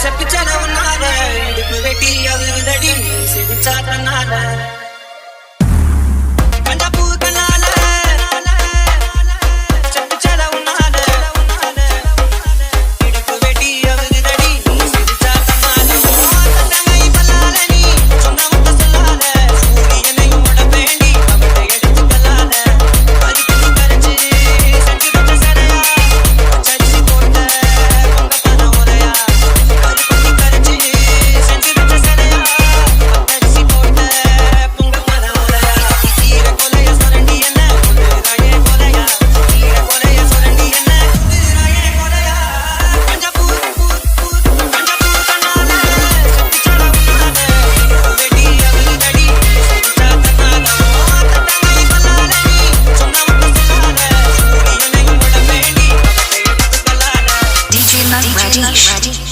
செப்பிச்சட உன்னால இடுப்பு வெட்டி அது விதடி சிரிச்சா தன்னால கண்டா பூ கண்ணால செப்பிச்சட உன்னால இடுப்பு வெட்டி அது விதடி சிரிச்சா தன்னால தங்கை பல்லால நீ சொன்ன முத்த சொல்லால சூரியனையும் உட வேண்டி அவளை எடுத்து கல்லால பறித்து கரைச்சு செஞ்சு வச்ச சரையா சரிசி போட்ட பொங்க பண உரையா பறித்து கரைச்சு செஞ்சு வச்ச சரையா பரிசி போட்ட பொங்க பண உரையா ஈர கொலைய சொரண்டி என்ன ராயே கொலையா ஈர கொலைய சொரண்டி என்ன ராயே கொலையா கஞ்சா பூ கஞ்சா பூ கண்ணால செப்பிச்சட உன்னால வெடி அது தடி செஞ்சா தன்னால தங்கை பல்லால நீ சொன்ன முத்த சொல்லால சூரியனையும் உட வேண்டி அவளை எடுத்து கல்லால DJ Radish.